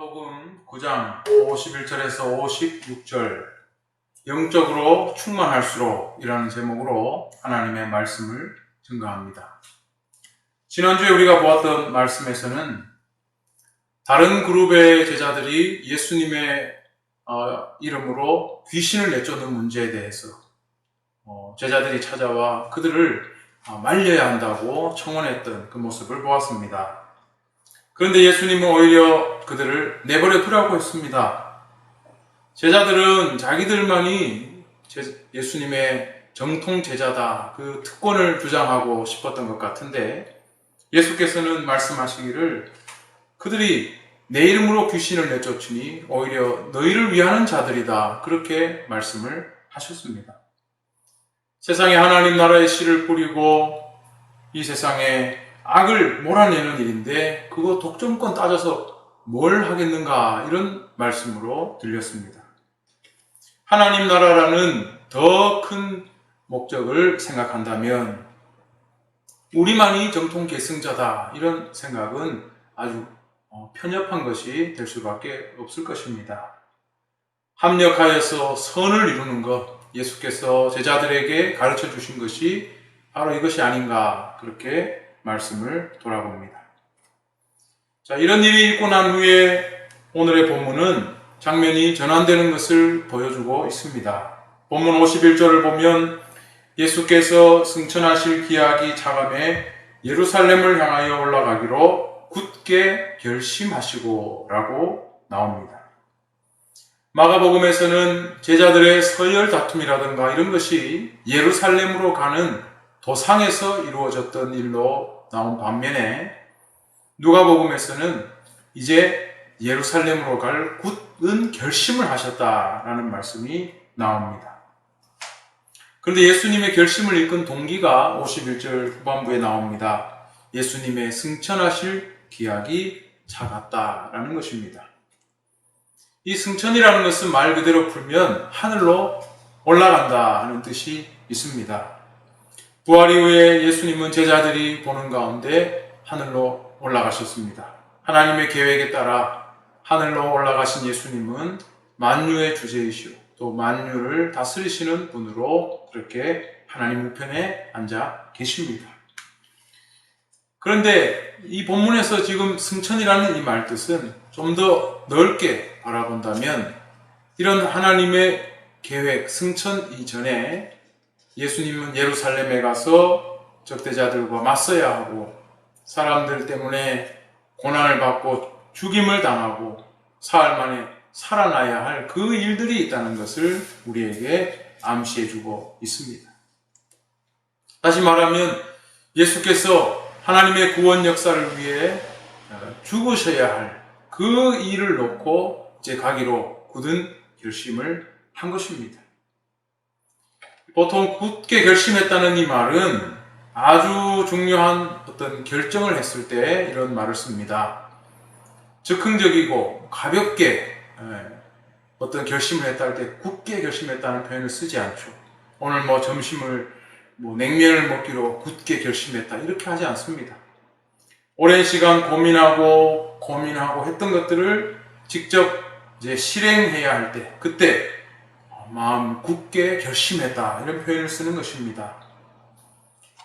마가복음 9장 51절에서 56절 영적으로 충만할수록 이라는 제목으로 하나님의 말씀을 증거합니다. 지난주에 우리가 보았던 말씀에서는 다른 그룹의 제자들이 예수님의 이름으로 귀신을 내쫓는 문제에 대해서 제자들이 찾아와 그들을 말려야 한다고 청원했던 그 모습을 보았습니다. 그런데 예수님은 오히려 그들을 내버려 두라고 했습니다. 제자들은 자기들만이 예수님의 정통 제자다, 그 특권을 주장하고 싶었던 것 같은데 예수께서는 말씀하시기를 그들이 내 이름으로 귀신을 내쫓으니 오히려 너희를 위하는 자들이다, 그렇게 말씀을 하셨습니다. 세상에 하나님 나라의 씨를 뿌리고 이 세상에 악을 몰아내는 일인데 그거 독점권 따져서 뭘 하겠는가, 이런 말씀으로 들렸습니다. 하나님 나라라는 더 큰 목적을 생각한다면 우리만이 정통 계승자다, 이런 생각은 아주 편협한 것이 될 수밖에 없을 것입니다. 합력하여서 선을 이루는 것, 예수께서 제자들에게 가르쳐 주신 것이 바로 이것이 아닌가, 그렇게 말씀을 돌아봅니다. 자, 이런 일이 있고 난 후에 오늘의 본문은 장면이 전환되는 것을 보여주고 있습니다. 본문 51절을 보면 예수께서 승천하실 기약이 차감해 예루살렘을 향하여 올라가기로 굳게 결심하시고 라고 나옵니다. 마가복음에서는 제자들의 서열 다툼이라든가 이런 것이 예루살렘으로 가는 도상에서 이루어졌던 일로 나온 반면에 누가복음에서는 이제 예루살렘으로 갈 굳은 결심을 하셨다라는 말씀이 나옵니다. 그런데 예수님의 결심을 이끈 동기가 51절 후반부에 나옵니다. 예수님의 승천하실 기약이 차갔다라는 것입니다. 이 승천이라는 것은 말 그대로 풀면 하늘로 올라간다 하는 뜻이 있습니다. 부활 이후에 예수님은 제자들이 보는 가운데 하늘로 올라가셨습니다. 하나님의 계획에 따라 하늘로 올라가신 예수님은 만유의 주제이시오, 또 만유를 다스리시는 분으로 그렇게 하나님 우편에 앉아 계십니다. 그런데 이 본문에서 지금 승천이라는 이 말 뜻은 좀 더 넓게 바라본다면 이런 하나님의 계획, 승천 이전에 예수님은 예루살렘에 가서 적대자들과 맞서야 하고 사람들 때문에 고난을 받고 죽임을 당하고 사흘 만에 살아나야 할 그 일들이 있다는 것을 우리에게 암시해주고 있습니다. 다시 말하면 예수께서 하나님의 구원 역사를 위해 죽으셔야 할 그 일을 놓고 이제 가기로 굳은 결심을 한 것입니다. 보통 굳게 결심했다는 이 말은 아주 중요한 어떤 결정을 했을 때 이런 말을 씁니다. 즉흥적이고 가볍게 어떤 결심을 했다 할 때 굳게 결심했다는 표현을 쓰지 않죠. 오늘 점심을 냉면을 먹기로 굳게 결심했다, 이렇게 하지 않습니다. 오랜 시간 고민하고 했던 것들을 직접 이제 실행해야 할 때, 그때 마음 굳게 결심했다, 이런 표현을 쓰는 것입니다.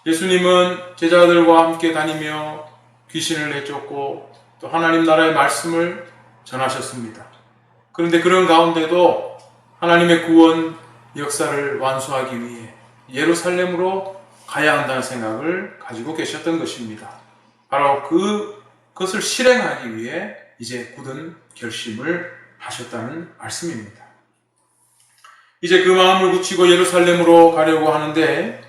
예수님은 제자들과 함께 다니며 귀신을 내쫓고 또 하나님 나라의 말씀을 전하셨습니다. 그런데 그런 가운데도 하나님의 구원 역사를 완수하기 위해 예루살렘으로 가야 한다는 생각을 가지고 계셨던 것입니다. 바로 그것을 실행하기 위해 이제 굳은 결심을 하셨다는 말씀입니다. 이제 그 마음을 굳히고 예루살렘으로 가려고 하는데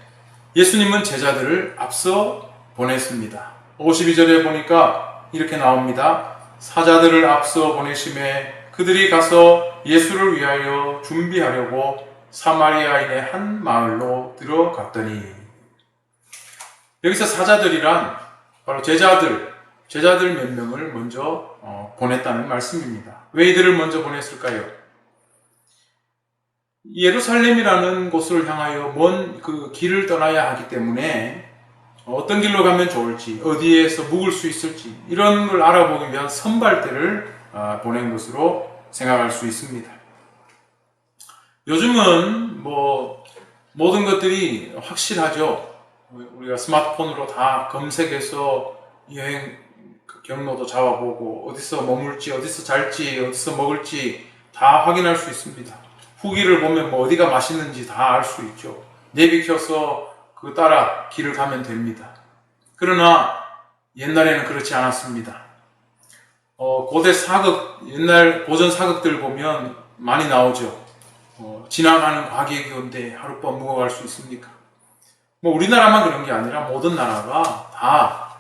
예수님은 제자들을 앞서 보냈습니다. 52절에 보니까 이렇게 나옵니다. 사자들을 앞서 보내심에 그들이 가서 예수를 위하여 준비하려고 사마리아인의 한 마을로 들어갔더니, 여기서 사자들이란 바로 제자들 몇 명을 먼저 보냈다는 말씀입니다. 왜 이들을 먼저 보냈을까요? 예루살렘이라는 곳을 향하여 먼 그 길을 떠나야 하기 때문에 어떤 길로 가면 좋을지, 어디에서 묵을 수 있을지 이런 걸 알아보기 위한 선발대를 보낸 것으로 생각할 수 있습니다. 요즘은 모든 것들이 확실하죠. 우리가 스마트폰으로 다 검색해서 여행 경로도 잡아보고 어디서 머물지, 어디서 잘지, 어디서 먹을지 다 확인할 수 있습니다. 후기를 보면 어디가 맛있는지 다 알 수 있죠. 내비 켜서 그 따라 길을 가면 됩니다. 그러나 옛날에는 그렇지 않았습니다. 고대 사극, 옛날 고전 사극들 보면 많이 나오죠. 지나가는 과객이 온데 하룻밤 묵어갈 수 있습니까? 우리나라만 그런 게 아니라 모든 나라가 다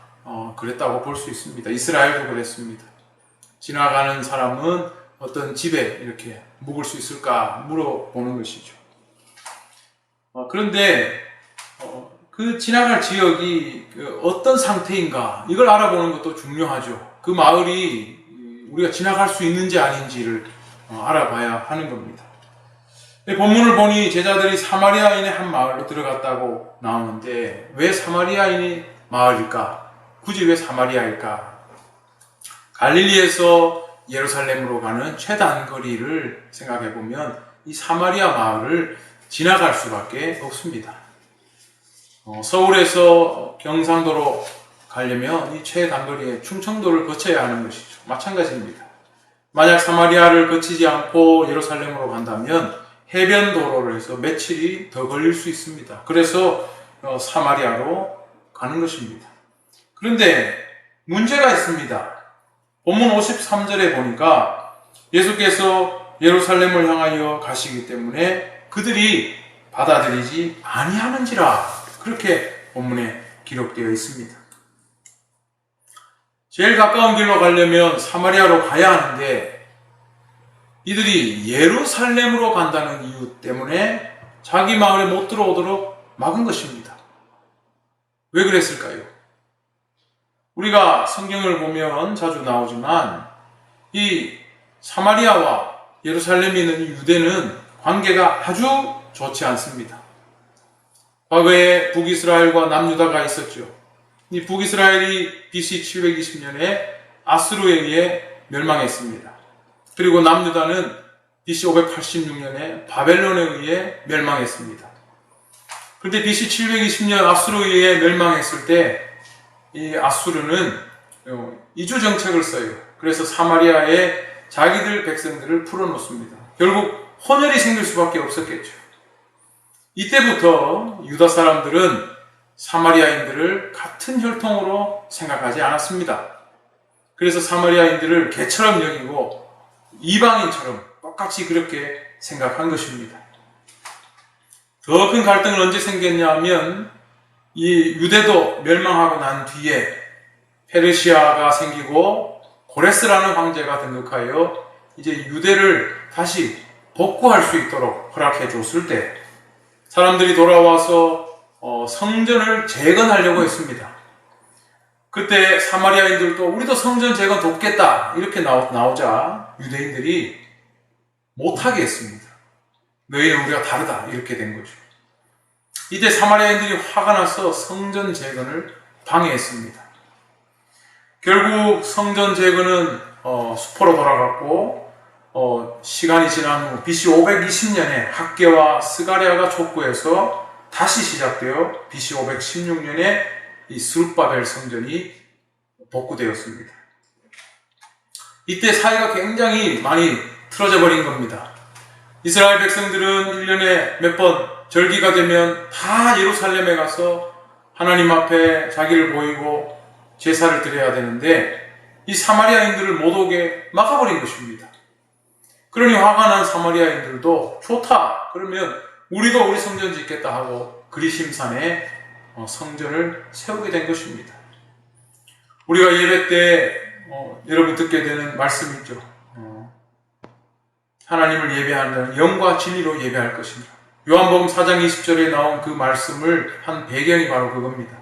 그랬다고 볼 수 있습니다. 이스라엘도 그랬습니다. 지나가는 사람은 어떤 집에 이렇게 묵을 수 있을까 물어보는 것이죠. 그런데 그 지나갈 지역이 어떤 상태인가 이걸 알아보는 것도 중요하죠. 그 마을이 우리가 지나갈 수 있는지 아닌지를 알아봐야 하는 겁니다. 본문을 보니 제자들이 사마리아인의 한 마을로 들어갔다고 나오는데 왜 사마리아인의 마을일까? 굳이 왜 사마리아일까? 갈릴리에서 예루살렘으로 가는 최단거리를 생각해 보면 이 사마리아 마을을 지나갈 수밖에 없습니다. 서울에서 경상도로 가려면 이 최단거리에 충청도를 거쳐야 하는 것이죠. 마찬가지입니다. 만약 사마리아를 거치지 않고 예루살렘으로 간다면 해변 도로를 해서 며칠이 더 걸릴 수 있습니다. 그래서 사마리아로 가는 것입니다. 그런데 문제가 있습니다. 본문 53절에 보니까 예수께서 예루살렘을 향하여 가시기 때문에 그들이 받아들이지 아니하는지라 그렇게 본문에 기록되어 있습니다. 제일 가까운 길로 가려면 사마리아로 가야 하는데 이들이 예루살렘으로 간다는 이유 때문에 자기 마을에 못 들어오도록 막은 것입니다. 왜 그랬을까요? 우리가 성경을 보면 자주 나오지만 이 사마리아와 예루살렘에 있는 유대는 관계가 아주 좋지 않습니다. 과거에 북이스라엘과 남유다가 있었죠. 이 북이스라엘이 BC 720년에 아수르에 의해 멸망했습니다. 그리고 남유다는 BC 586년에 바벨론에 의해 멸망했습니다. 그런데 BC 720년 아수르에 의해 멸망했을 때 이 아수르는 이주 정책을 써요. 그래서 사마리아에 자기들 백성들을 풀어놓습니다. 결국 혼혈이 생길 수밖에 없었겠죠. 이때부터 유다 사람들은 사마리아인들을 같은 혈통으로 생각하지 않았습니다. 그래서 사마리아인들을 개처럼 여기고 이방인처럼 똑같이 그렇게 생각한 것입니다. 더 큰 갈등은 언제 생겼냐 하면 이 유대도 멸망하고 난 뒤에 페르시아가 생기고 고레스라는 황제가 등극하여 이제 유대를 다시 복구할 수 있도록 허락해 줬을 때 사람들이 돌아와서 성전을 재건하려고 했습니다. 그때 사마리아인들도 우리도 성전 재건 돕겠다 이렇게 나오자 유대인들이 못하게 했습니다. 너희는 우리가 다르다 이렇게 된 거죠. 이때 사마리아인들이 화가 나서 성전 재건을 방해했습니다. 결국 성전 재건은 수포로 돌아갔고 시간이 지난 후 BC 520년에 학개와 스가랴가 촉구해서 다시 시작되어 BC 516년에 이 스룹바벨 성전이 복구되었습니다. 이때 사이가 굉장히 많이 틀어져 버린 겁니다. 이스라엘 백성들은 1년에 몇 번 절기가 되면 다 예루살렘에 가서 하나님 앞에 자기를 보이고 제사를 드려야 되는데 이 사마리아인들을 못 오게 막아버린 것입니다. 그러니 화가 난 사마리아인들도 좋다 그러면 우리도 우리 성전 짓겠다 하고 그리심산에 성전을 세우게 된 것입니다. 우리가 예배 때 여러분 듣게 되는 말씀이 있죠. 하나님을 예배한다는 영과 진리로 예배할 것입니다. 요한복음 4장 20절에 나온 그 말씀을 한 배경이 바로 그겁니다.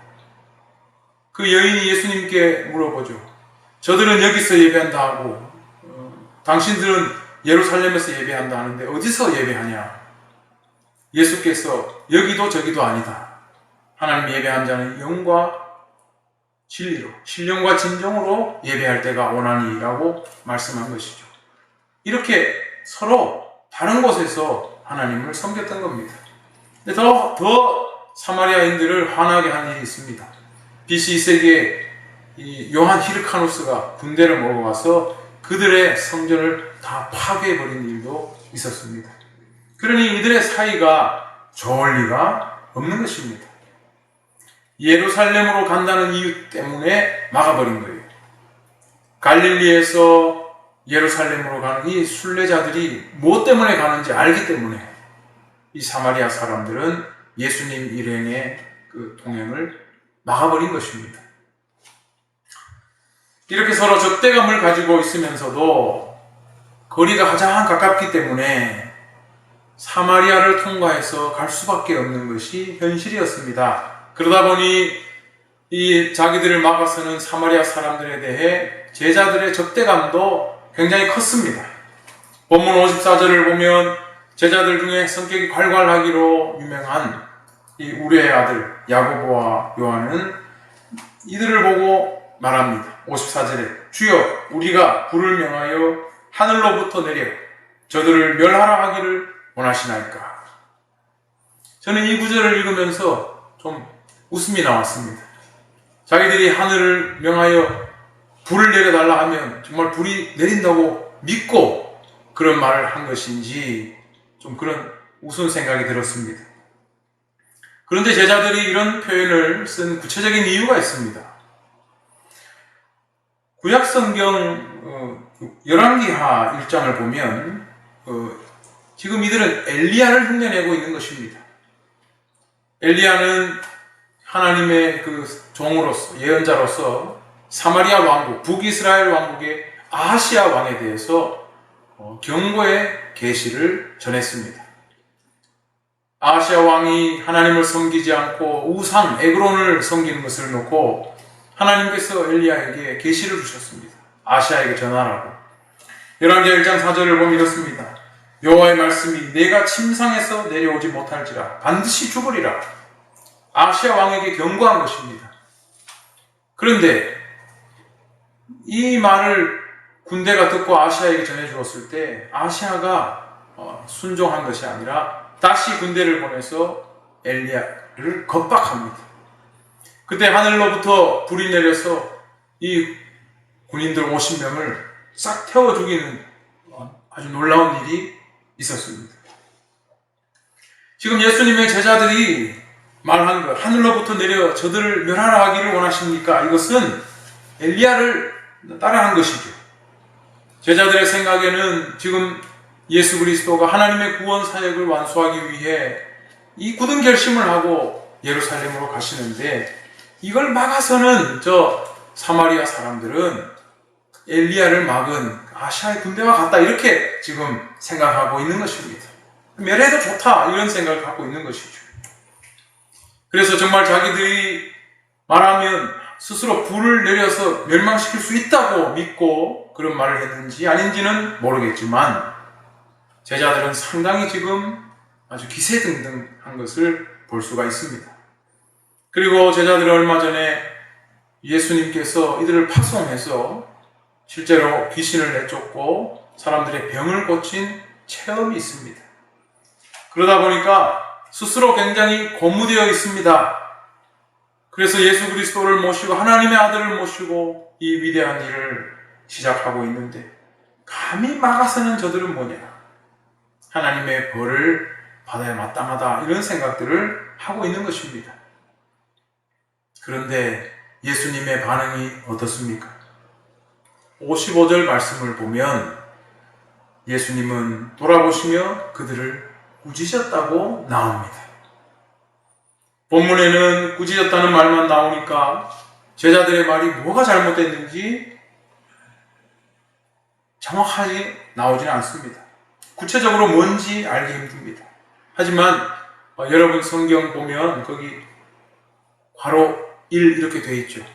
그 여인이 예수님께 물어보죠. 저들은 여기서 예배한다 하고 당신들은 예루살렘에서 예배한다 하는데 어디서 예배하냐? 예수께서 여기도 저기도 아니다. 하나님 예배한 자는 영과 진리로, 신령과 진정으로 예배할 때가 오나니라고 말씀한 것이죠. 이렇게 서로 다른 곳에서 하나님을 섬겼던 겁니다. 근데 더 사마리아인들을 화나게 한 일이 있습니다. BC 2세기에 이 요한 히르카누스가 군대를 몰아와서 그들의 성전을 다 파괴해버린 일도 있었습니다. 그러니 이들의 사이가 좋을 리가 없는 것입니다. 예루살렘으로 간다는 이유 때문에 막아버린 거예요. 갈릴리에서 예루살렘으로 가는 이 순례자들이 무엇 때문에 가는지 알기 때문에 이 사마리아 사람들은 예수님 일행의 그 동행을 막아버린 것입니다. 이렇게 서로 적대감을 가지고 있으면서도 거리가 가장 가깝기 때문에 사마리아를 통과해서 갈 수밖에 없는 것이 현실이었습니다. 그러다 보니 이 자기들을 막아서는 사마리아 사람들에 대해 제자들의 적대감도 굉장히 컸습니다. 본문 54절을 보면 제자들 중에 성격이 괄괄하기로 유명한 이 우레의 아들 야고보와 요한은 이들을 보고 말합니다. 54절에 주여 우리가 불을 명하여 하늘로부터 내려 저들을 멸하라 하기를 원하시나이까. 저는 이 구절을 읽으면서 좀 웃음이 나왔습니다. 자기들이 하늘을 명하여 불을 내려달라 하면 정말 불이 내린다고 믿고 그런 말을 한 것인지 좀 그런 우스운 생각이 들었습니다. 그런데 제자들이 이런 표현을 쓴 구체적인 이유가 있습니다. 구약성경 열왕기하 1장을 보면 지금 이들은 엘리야를 흉내내고 있는 것입니다. 엘리야는 하나님의 그 종으로서, 예언자로서 사마리아 왕국, 북이스라엘 왕국의 아하시아 왕에 대해서 경고의 계시를 전했습니다. 아하시아 왕이 하나님을 섬기지 않고 우상, 에그론을 섬기는 것을 놓고 하나님께서 엘리야에게 계시를 주셨습니다. 아하시아에게 전하라고. 열왕기하 1장 4절을 보면 이렇습니다. 여호와의 말씀이 내가 침상에서 내려오지 못할지라 반드시 죽으리라. 아하시아 왕에게 경고한 것입니다. 그런데 이 말을 군대가 듣고 아하시아에게 전해주었을 때 아하시아가 순종한 것이 아니라 다시 군대를 보내서 엘리야를 겁박합니다. 그때 하늘로부터 불이 내려서 이 군인들 50명을 싹 태워 죽이는 아주 놀라운 일이 있었습니다. 지금 예수님의 제자들이 말한 것, 하늘로부터 내려 저들을 멸하라 하기를 원하십니까? 이것은 엘리야를 따라한 것이죠. 제자들의 생각에는 지금 예수 그리스도가 하나님의 구원 사역을 완수하기 위해 이 굳은 결심을 하고 예루살렘으로 가시는데 이걸 막아서는 저 사마리아 사람들은 엘리야를 막은 아시아의 군대와 같다 이렇게 지금 생각하고 있는 것입니다. 멸해도 좋다 이런 생각을 갖고 있는 것이죠. 그래서 정말 자기들이 말하면 스스로 불을 내려서 멸망시킬 수 있다고 믿고 그런 말을 했는지 아닌지는 모르겠지만 제자들은 상당히 지금 아주 기세등등한 것을 볼 수가 있습니다. 그리고 제자들은 얼마 전에 예수님께서 이들을 파송해서 실제로 귀신을 내쫓고 사람들의 병을 고친 체험이 있습니다. 그러다 보니까 스스로 굉장히 고무되어 있습니다. 그래서 예수 그리스도를 모시고 하나님의 아들을 모시고 이 위대한 일을 시작하고 있는데 감히 막아서는 저들은 뭐냐? 하나님의 벌을 받아야 마땅하다 이런 생각들을 하고 있는 것입니다. 그런데 예수님의 반응이 어떻습니까? 55절 말씀을 보면 예수님은 돌아보시며 그들을 꾸짖으셨다고 나옵니다. 본문에는 꾸짖었다는 말만 나오니까 제자들의 말이 뭐가 잘못됐는지 정확하게 나오지는 않습니다. 구체적으로 뭔지 알기 힘듭니다. 하지만 여러분 성경 보면 거기 괄호 1 이렇게 되어 있죠.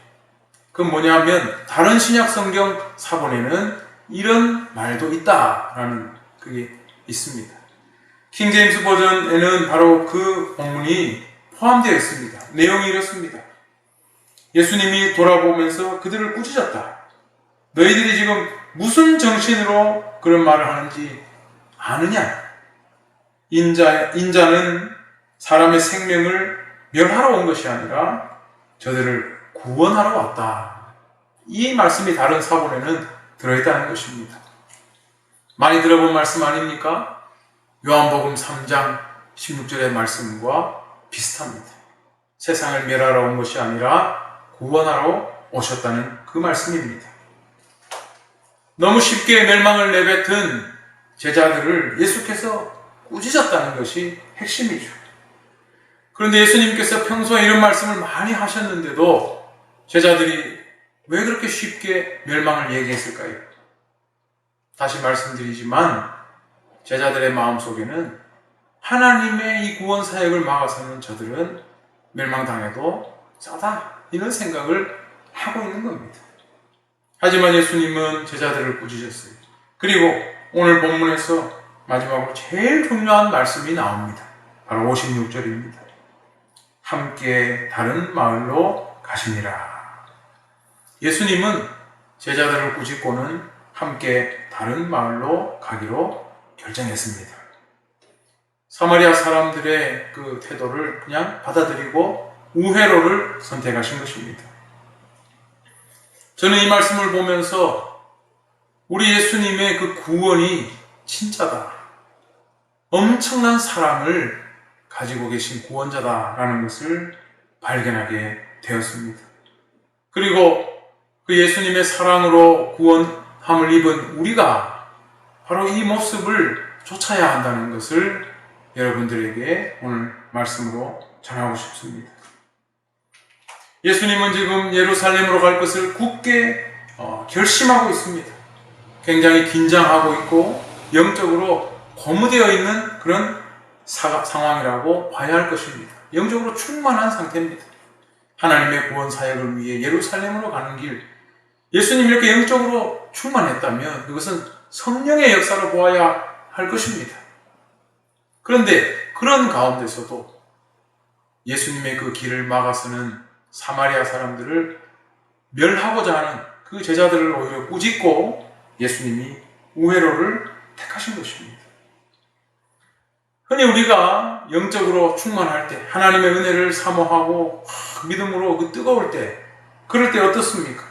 그건 뭐냐면 다른 신약 성경 사본에는 이런 말도 있다라는 그게 있습니다. 킹 제임스 버전에는 바로 그 본문이 포함되어 있습니다. 내용이 이렇습니다. 예수님이 돌아보면서 그들을 꾸짖었다. 너희들이 지금 무슨 정신으로 그런 말을 하는지 아느냐? 인자는 사람의 생명을 멸하러 온 것이 아니라 저들을 구원하러 왔다. 이 말씀이 다른 사본에는 들어있다는 것입니다. 많이 들어본 말씀 아닙니까? 요한복음 3장 16절의 말씀과 비슷합니다. 세상을 멸하러 온 것이 아니라 구원하러 오셨다는 그 말씀입니다. 너무 쉽게 멸망을 내뱉은 제자들을 예수께서 꾸짖었다는 것이 핵심이죠. 그런데 예수님께서 평소에 이런 말씀을 많이 하셨는데도 제자들이 왜 그렇게 쉽게 멸망을 얘기했을까요? 다시 말씀드리지만 제자들의 마음속에는 하나님의 이 구원 사역을 막아서는 저들은 멸망당해도 싸다, 이런 생각을 하고 있는 겁니다. 하지만 예수님은 제자들을 꾸짖었어요. 그리고 오늘 본문에서 마지막으로 제일 중요한 말씀이 나옵니다. 바로 56절입니다. 함께 다른 마을로 가시니라. 예수님은 제자들을 꾸짖고는 함께 다른 마을로 가기로 결정했습니다. 사마리아 사람들의 그 태도를 그냥 받아들이고 우회로를 선택하신 것입니다. 저는 이 말씀을 보면서 우리 예수님의 그 구원이 진짜다, 엄청난 사랑을 가지고 계신 구원자다라는 것을 발견하게 되었습니다. 그리고 그 예수님의 사랑으로 구원함을 입은 우리가 바로 이 모습을 쫓아야 한다는 것을 여러분들에게 오늘 말씀으로 전하고 싶습니다. 예수님은 지금 예루살렘으로 갈 것을 굳게 결심하고 있습니다. 굉장히 긴장하고 있고 영적으로 고무되어 있는 그런 상황이라고 봐야 할 것입니다. 영적으로 충만한 상태입니다. 하나님의 구원 사역을 위해 예루살렘으로 가는 길, 예수님이 이렇게 영적으로 충만했다면 그것은 성령의 역사로 보아야 할 것입니다. 그런데 그런 가운데서도 예수님의 그 길을 막아서는 사마리아 사람들을 멸하고자 하는 그 제자들을 오히려 꾸짖고 예수님이 우회로를 택하신 것입니다. 흔히 우리가 영적으로 충만할 때, 하나님의 은혜를 사모하고 믿음으로 그 뜨거울 때, 그럴 때 어떻습니까?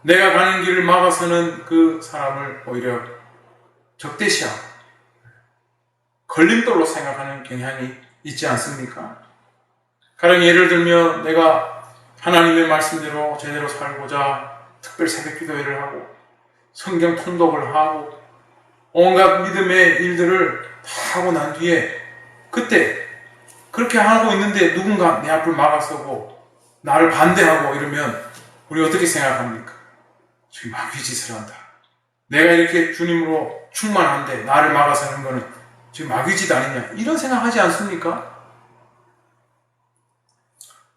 내가 가는 길을 막아서는 그 사람을 오히려 적대시하고 걸림돌로 생각하는 경향이 있지 않습니까? 가령 예를 들면 내가 하나님의 말씀대로 제대로 살고자 특별 새벽 기도회를 하고 성경 통독을 하고 온갖 믿음의 일들을 다 하고 난 뒤에 그때 그렇게 하고 있는데 누군가 내 앞을 막아서고 나를 반대하고 이러면 우리 어떻게 생각합니까? 지금 마귀짓을 한다. 내가 이렇게 주님으로 충만한데 나를 막아서는 거는 지금 마귀짓 아니냐, 이런 생각하지 않습니까?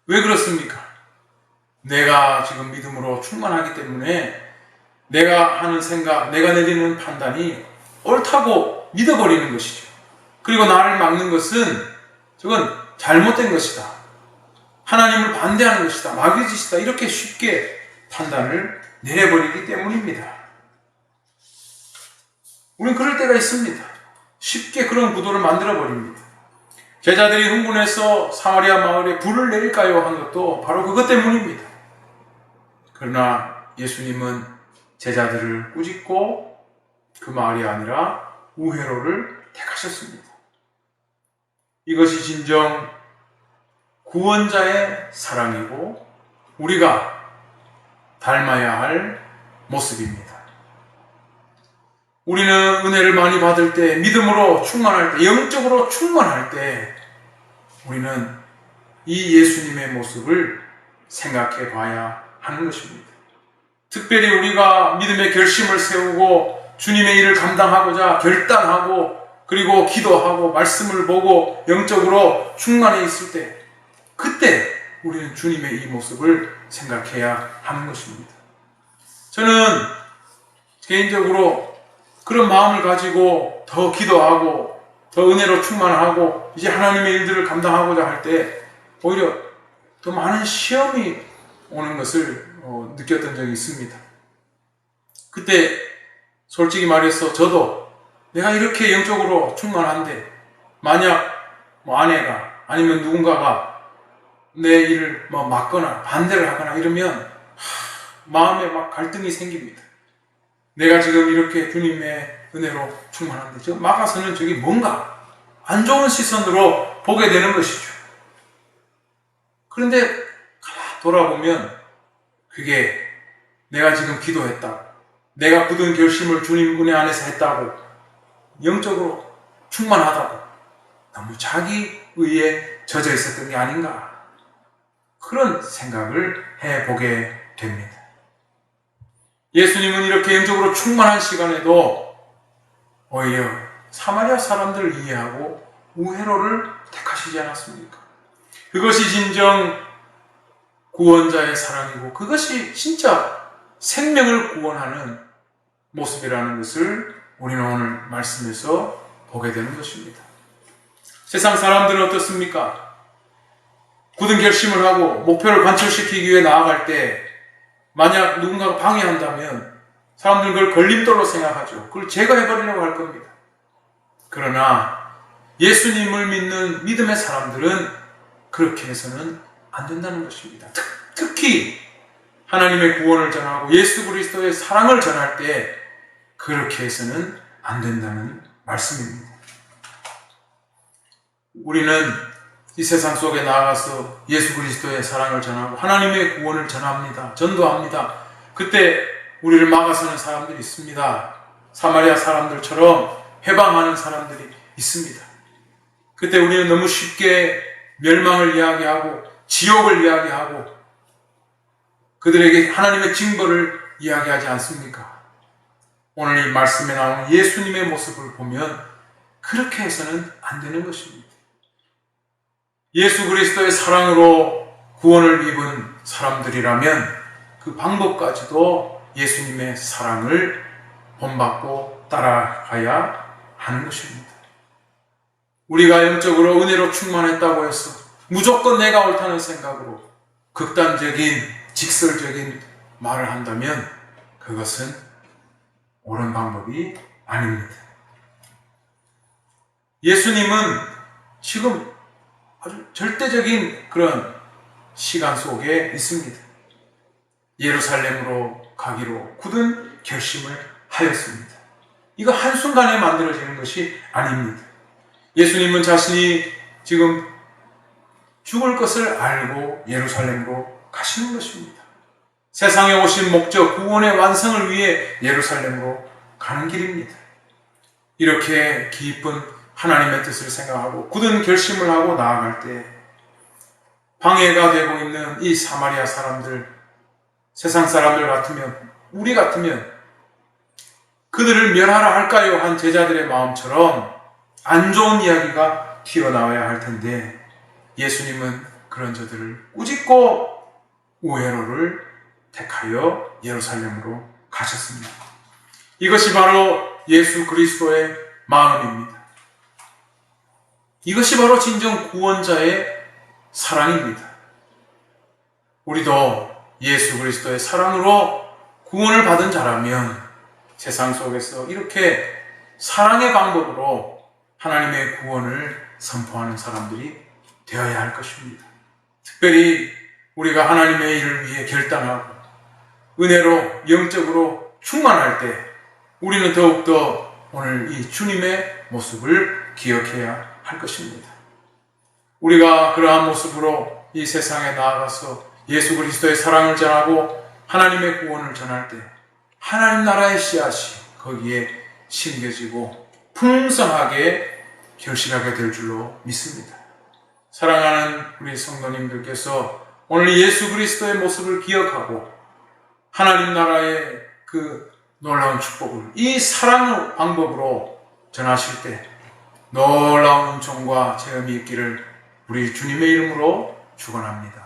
왜 그렇습니까? 내가 지금 믿음으로 충만하기 때문에 내가 하는 생각, 내가 내리는 판단이 옳다고 믿어버리는 것이죠. 그리고 나를 막는 것은 저건 잘못된 것이다, 하나님을 반대하는 것이다, 마귀짓이다, 이렇게 쉽게 판단을 내려버리기 때문입니다. 우리는 그럴 때가 있습니다. 쉽게 그런 구도를 만들어버립니다. 제자들이 흥분해서 사마리아 마을에 불을 내릴까요? 한 것도 바로 그것 때문입니다. 그러나 예수님은 제자들을 꾸짖고 그 마을이 아니라 우회로를 택하셨습니다. 이것이 진정 구원자의 사랑이고 우리가 닮아야 할 모습입니다. 우리는 은혜를 많이 받을 때, 믿음으로 충만할 때, 영적으로 충만할 때 우리는 이 예수님의 모습을 생각해 봐야 하는 것입니다. 특별히 우리가 믿음의 결심을 세우고 주님의 일을 감당하고자 결단하고 그리고 기도하고 말씀을 보고 영적으로 충만해 있을 때, 그때 우리는 주님의 이 모습을 생각해야 하는 것입니다. 저는 개인적으로 그런 마음을 가지고 더 기도하고 더 은혜로 충만하고 이제 하나님의 일들을 감당하고자 할 때 오히려 더 많은 시험이 오는 것을 느꼈던 적이 있습니다. 그때 솔직히 말해서 저도 내가 이렇게 영적으로 충만한데 만약 아내가 아니면 누군가가 내 일을 막거나 반대를 하거나 이러면 마음에 막 갈등이 생깁니다. 내가 지금 이렇게 주님의 은혜로 충만한데 저 막아서는 저기 뭔가 안 좋은 시선으로 보게 되는 것이죠. 그런데 돌아보면 그게 내가 지금 기도했다고, 내가 굳은 결심을 주님 은혜 안에서 했다고, 영적으로 충만하다고 너무 자기 의에 젖어 있었던 게 아닌가, 그런 생각을 해보게 됩니다. 예수님은 이렇게 영적으로 충만한 시간에도 오히려 사마리아 사람들을 이해하고 우회로를 택하시지 않았습니까? 그것이 진정 구원자의 사랑이고 그것이 진짜 생명을 구원하는 모습이라는 것을 우리는 오늘 말씀에서 보게 되는 것입니다. 세상 사람들은 어떻습니까? 굳은 결심을 하고 목표를 관철시키기 위해 나아갈 때 만약 누군가가 방해한다면 사람들은 그걸 걸림돌로 생각하죠. 그걸 제거해버리려고 할 겁니다. 그러나 예수님을 믿는 믿음의 사람들은 그렇게 해서는 안 된다는 것입니다. 특히 하나님의 구원을 전하고 예수 그리스도의 사랑을 전할 때 그렇게 해서는 안 된다는 말씀입니다. 우리는 이 세상 속에 나아가서 예수 그리스도의 사랑을 전하고 하나님의 구원을 전합니다. 전도합니다. 그때 우리를 막아서는 사람들이 있습니다. 사마리아 사람들처럼 해방하는 사람들이 있습니다. 그때 우리는 너무 쉽게 멸망을 이야기하고 지옥을 이야기하고 그들에게 하나님의 징벌을 이야기하지 않습니까? 오늘 이 말씀에 나오는 예수님의 모습을 보면 그렇게 해서는 안 되는 것입니다. 예수 그리스도의 사랑으로 구원을 입은 사람들이라면 그 방법까지도 예수님의 사랑을 본받고 따라가야 하는 것입니다. 우리가 영적으로 은혜로 충만했다고 해서 무조건 내가 옳다는 생각으로 극단적인 직설적인 말을 한다면 그것은 옳은 방법이 아닙니다. 예수님은 지금 아주 절대적인 그런 시간 속에 있습니다. 예루살렘으로 가기로 굳은 결심을 하였습니다. 이거 한순간에 만들어지는 것이 아닙니다. 예수님은 자신이 지금 죽을 것을 알고 예루살렘으로 가시는 것입니다. 세상에 오신 목적, 구원의 완성을 위해 예루살렘으로 가는 길입니다. 이렇게 깊은 하나님의 뜻을 생각하고 굳은 결심을 하고 나아갈 때 방해가 되고 있는 이 사마리아 사람들, 세상 사람들 같으면, 우리 같으면 그들을 멸하라 할까요? 한 제자들의 마음처럼 안 좋은 이야기가 튀어나와야 할 텐데 예수님은 그런 저들을 꾸짖고 우회로를 택하여 예루살렘으로 가셨습니다. 이것이 바로 예수 그리스도의 마음입니다. 이것이 바로 진정 구원자의 사랑입니다. 우리도 예수 그리스도의 사랑으로 구원을 받은 자라면 세상 속에서 이렇게 사랑의 방법으로 하나님의 구원을 선포하는 사람들이 되어야 할 것입니다. 특별히 우리가 하나님의 일을 위해 결단하고 은혜로 영적으로 충만할 때 우리는 더욱더 오늘 이 주님의 모습을 기억해야 할 것입니다. 우리가 그러한 모습으로 이 세상에 나아가서 예수 그리스도의 사랑을 전하고 하나님의 구원을 전할 때 하나님 나라의 씨앗이 거기에 심겨지고 풍성하게 결실하게 될 줄로 믿습니다. 사랑하는 우리 성도님들께서 오늘 예수 그리스도의 모습을 기억하고 하나님 나라의 그 놀라운 축복을 이 사랑의 방법으로 전하실 때 놀라운 은총과 체험이 있기를 우리 주님의 이름으로 축원합니다.